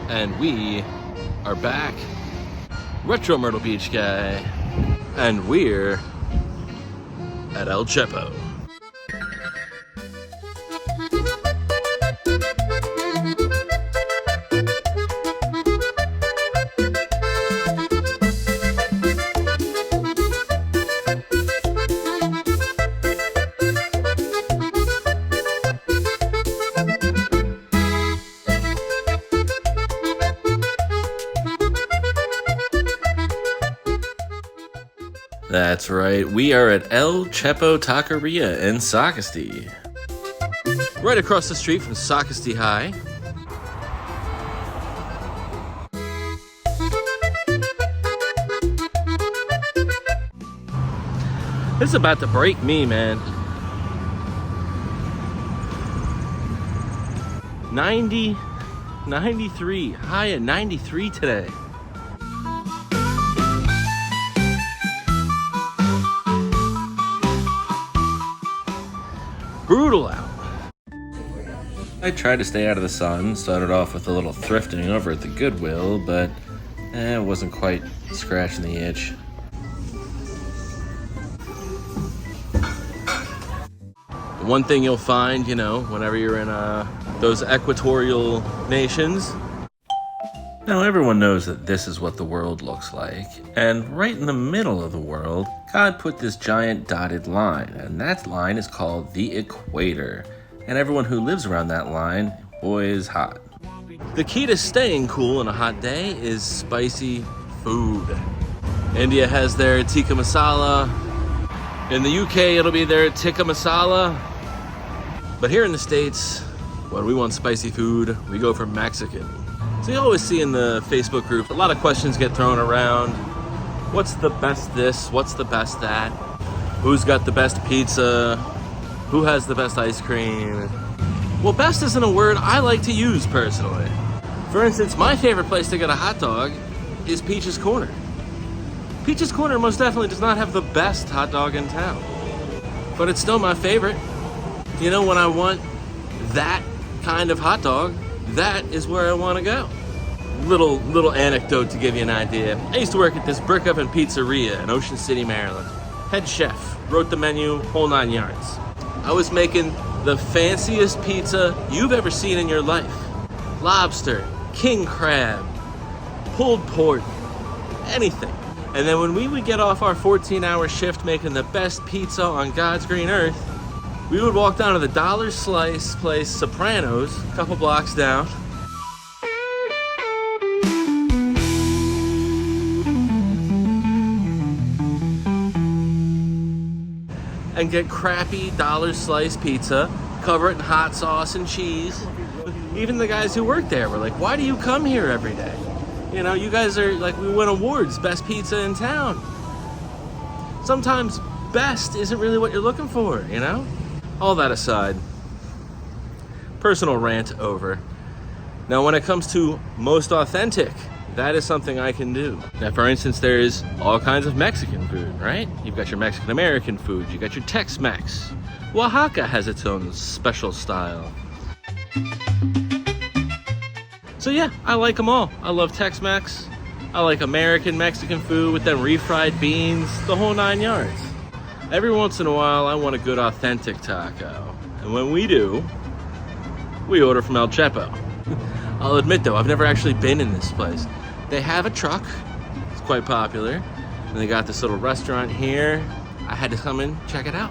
And we are back. Retro Myrtle Beach Guy. And we're at El Chepo. That's right, we are at El Chepo Taqueria in Socastee. Right across the street from Socastee High. This is about to break me, man. 93, high at 93 today. Brutal out. I tried to stay out of the sun, started off with a little thrifting over at the Goodwill, but it wasn't quite scratching the itch. One thing you'll find, you know, whenever you're in those equatorial nations, now everyone knows that this is what the world looks like, and right in the middle of the world, God put this giant dotted line, and that line is called the equator, and everyone who lives around that line, boy, is hot. The key to staying cool on a hot day is spicy food. India has their tikka masala. In the UK, it'll be their tikka masala. But here in the States, when we want spicy food, we go for Mexican. So you always see in the Facebook group, a lot of questions get thrown around. What's the best this? What's the best that? Who's got the best pizza? Who has the best ice cream? Well, best isn't a word I like to use personally. For instance, my favorite place to get a hot dog is Peach's Corner. Peach's Corner most definitely does not have the best hot dog in town, but it's still my favorite. You know, when I want that kind of hot dog, that is where I want to go. Little anecdote to give you an idea. I used to work at this brick oven pizzeria in Ocean City, Maryland. Head chef, wrote the menu, whole 9 yards. I was making the fanciest pizza you've ever seen in your life. Lobster, king crab, pulled pork, anything. And then when we would get off our 14-hour shift making the best pizza on God's green earth, we would walk down to the Dollar Slice place, Sopranos, a couple blocks down. And get crappy Dollar Slice pizza, cover it in hot sauce and cheese. Even the guys who work there were like, why do you come here every day? You know, you guys are like, we win awards, best pizza in town. Sometimes best isn't really what you're looking for, you know? All that aside, personal rant over. Now, when it comes to most authentic, that is something I can do. Now, for instance, there's all kinds of Mexican food, right? You've got your Mexican-American food, you got your Tex-Mex. Oaxaca has its own special style. So yeah, I like them all. I love Tex-Mex. I like American Mexican food with them refried beans, the whole 9 yards. Every once in a while, I want a good authentic taco. And when we do, we order from El Chepo. I'll admit though, I've never actually been in this place. They have a truck, it's quite popular. And they got this little restaurant here. I had to come in, check it out.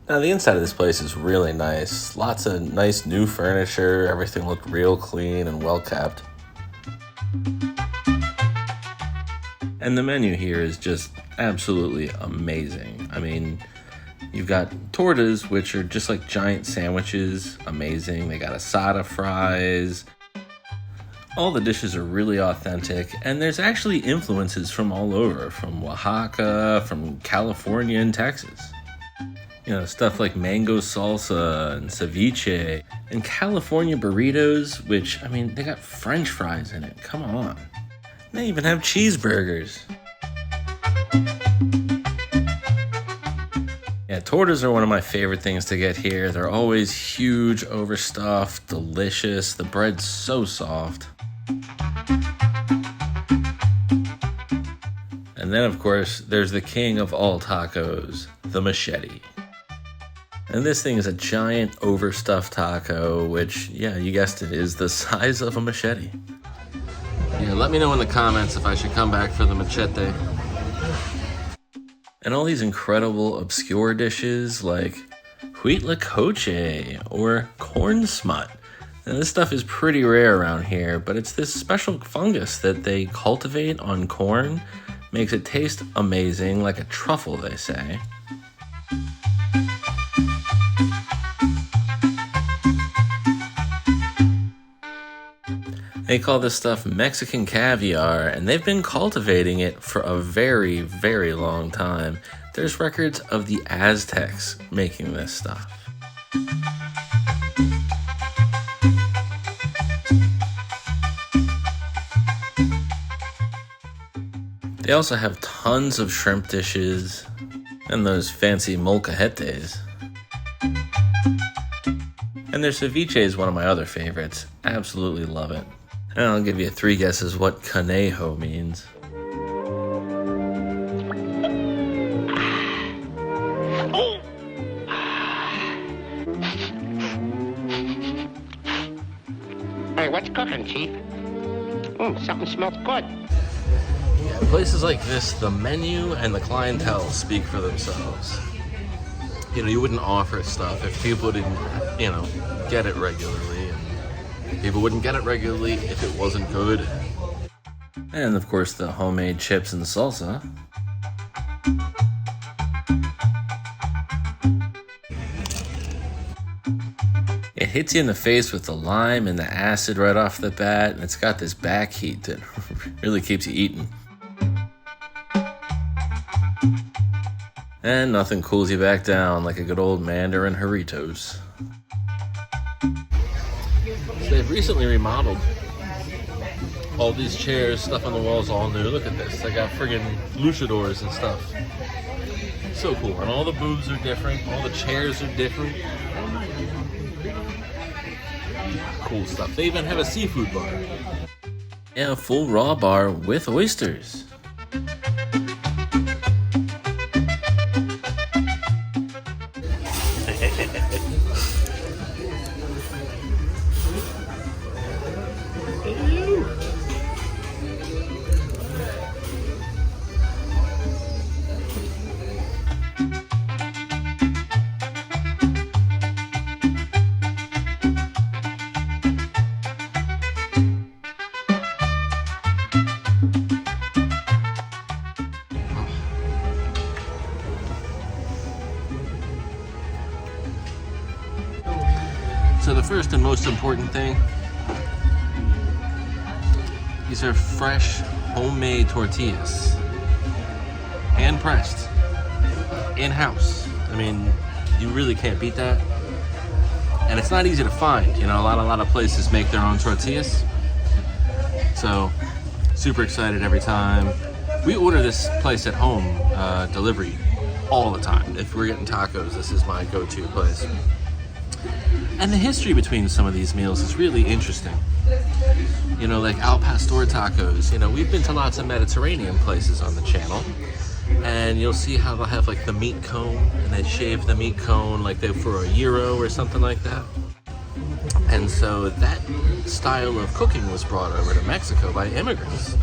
Now the inside of this place is really nice. Lots of nice new furniture. Everything looked real clean and well kept. And the menu here is just absolutely amazing. I mean, you've got tortas, which are just like giant sandwiches. Amazing. They got asada fries. All the dishes are really authentic, and there's actually influences from all over, from Oaxaca, from California and Texas. You know, stuff like mango salsa and ceviche and California burritos, which, I mean, they got French fries in it. Come on. They even have cheeseburgers. Yeah, tortas are one of my favorite things to get here. They're always huge, overstuffed, delicious. The bread's so soft. And then, of course, there's the king of all tacos, the machete. And this thing is a giant overstuffed taco, which, yeah, you guessed it, is the size of a machete. Yeah, let me know in the comments if I should come back for the machete. And all these incredible obscure dishes like huitlacoche or corn smut. Now, this stuff is pretty rare around here, but it's this special fungus that they cultivate on corn. Makes it taste amazing, like a truffle, they say. They call this stuff Mexican caviar, and they've been cultivating it for a very, very long time. There's records of the Aztecs making this stuff. They also have tons of shrimp dishes and those fancy molcajetes. And their ceviche is one of my other favorites. Absolutely love it. And I'll give you 3 guesses what conejo means. Hey, what's cooking, Chief? Something smells good. Yeah, places like this, the menu and the clientele speak for themselves. You know, you wouldn't offer stuff if people didn't, you know, get it regularly. And people wouldn't get it regularly if it wasn't good. And of course, the homemade chips and salsa. It hits you in the face with the lime and the acid right off the bat, and it's got this back heat that really keeps you eating. And nothing cools you back down like a good old Mandarin Jarritos. So they've recently remodeled all these chairs, stuff on the walls, all new. Look at this. They got friggin' luchadors and stuff. So cool. And all the booths are different. All the chairs are different. Cool stuff. They even have a seafood bar. Yeah, a full raw bar with oysters. So the first and most important thing, these are fresh, homemade tortillas. Hand-pressed, in-house. I mean, you really can't beat that. And it's not easy to find. You know, a lot of places make their own tortillas. So, super excited every time. We order this place at home, delivery, all the time. If we're getting tacos, this is my go-to place. And the history between some of these meals is really interesting. You know, like al pastor tacos. You know, we've been to lots of Mediterranean places on the channel, and you'll see how they'll have like the meat cone, and they shave the meat cone like they for a gyro or something like that. And so that style of cooking was brought over to Mexico by immigrants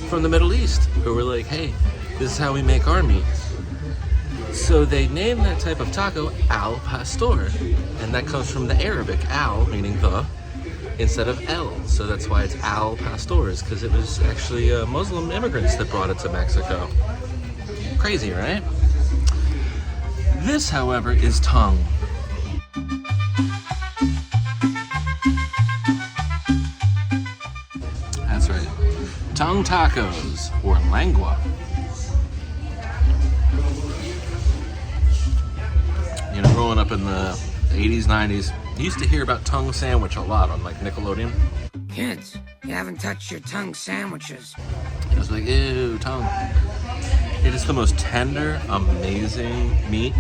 from the Middle East who were like, hey, this is how we make our meat. So they named that type of taco al pastor, and that comes from the Arabic al, meaning the, instead of el. So that's why it's al pastors, because it was actually Muslim immigrants that brought it to Mexico. Crazy, right? This, however, is tongue. That's right. Tongue tacos, or lengua. You know, growing up in the 80s, 90s, you used to hear about tongue sandwich a lot on like Nickelodeon. Kids, you haven't touched your tongue sandwiches. It was like, ew, tongue. It is the most tender, amazing meat.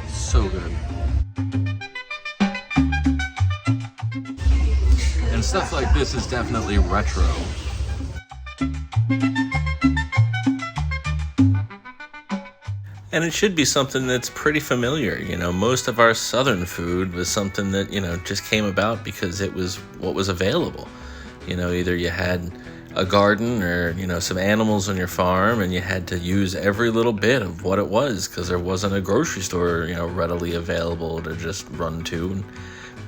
So good. And stuff like this is definitely retro. And it should be something that's pretty familiar. You know, most of our southern food was something that, you know, just came about because it was what was available. You know, either you had a garden or, you know, some animals on your farm and you had to use every little bit of what it was because there wasn't a grocery store, you know, readily available to just run to and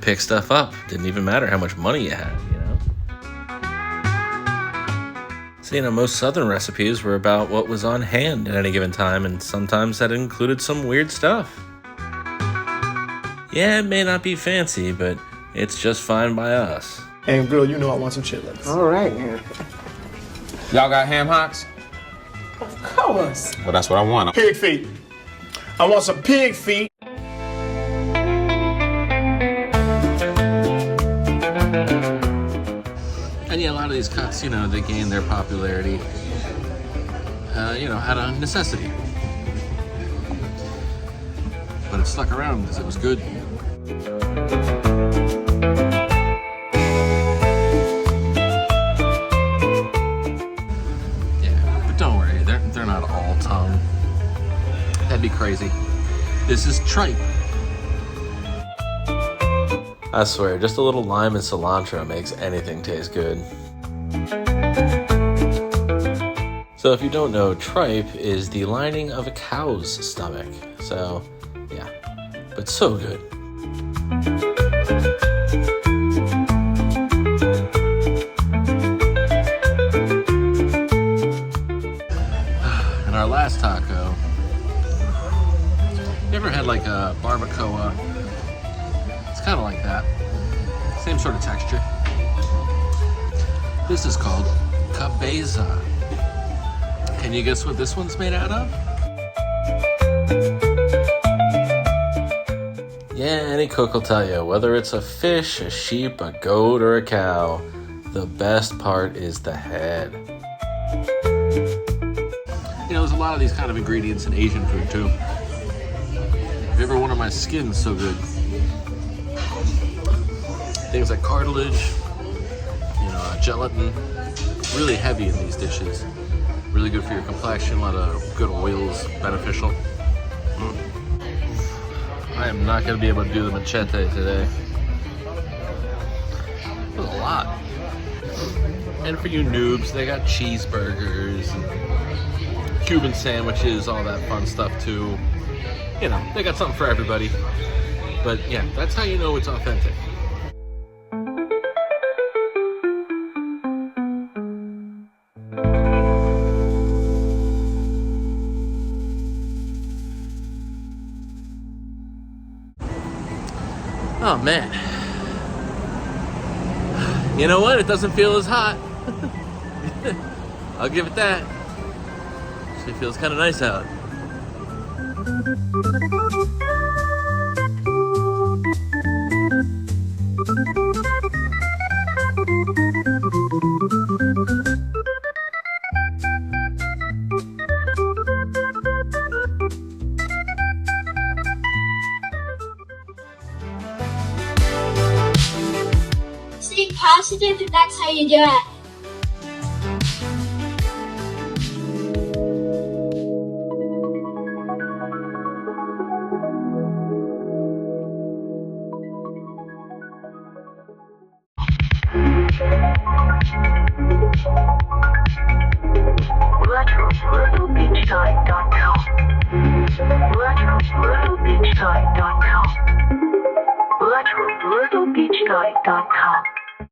pick stuff up. Didn't even matter how much money you had, you know. So, you know, most southern recipes were about what was on hand at any given time, and sometimes that included some weird stuff. Yeah, it may not be fancy, but it's just fine by us. And girl, you know I want some chitlins. All right, man. Y'all got ham hocks? Of course. Well, that's what I want. Pig feet. I want some pig feet. And yeah, a lot of these cuts, you know, they gained their popularity, you know, out of necessity. But it stuck around because it was good. Yeah, but don't worry, they're not all tongue. That'd be crazy. This is tripe. I swear, just a little lime and cilantro makes anything taste good. So if you don't know, tripe is the lining of a cow's stomach. So, yeah, but so good. And our last taco. You ever had like a barbacoa? Kind of like that. Same sort of texture. This is called cabeza. Can you guess what this one's made out of? Yeah, any cook will tell you, whether it's a fish, a sheep, a goat, or a cow, the best part is the head. You know, there's a lot of these kind of ingredients in Asian food too. If you ever wonder my skin's so good. Things like cartilage, you know, gelatin, really heavy in these dishes. Really good for your complexion, a lot of good oils, beneficial. I am not going to be able to do the machete today. There's a lot. And for you noobs, they got cheeseburgers, and Cuban sandwiches, all that fun stuff too. You know, they got something for everybody. But yeah, that's how you know it's authentic. Oh man, you know what? It doesn't feel as hot. I'll give it that. Actually feels kind of nice out. Stay positive, and that's how you do it. Retro Myrtle Beach Guy.com. Retro Myrtle Beach Guy.com. Retro Myrtle Beach Guy.com.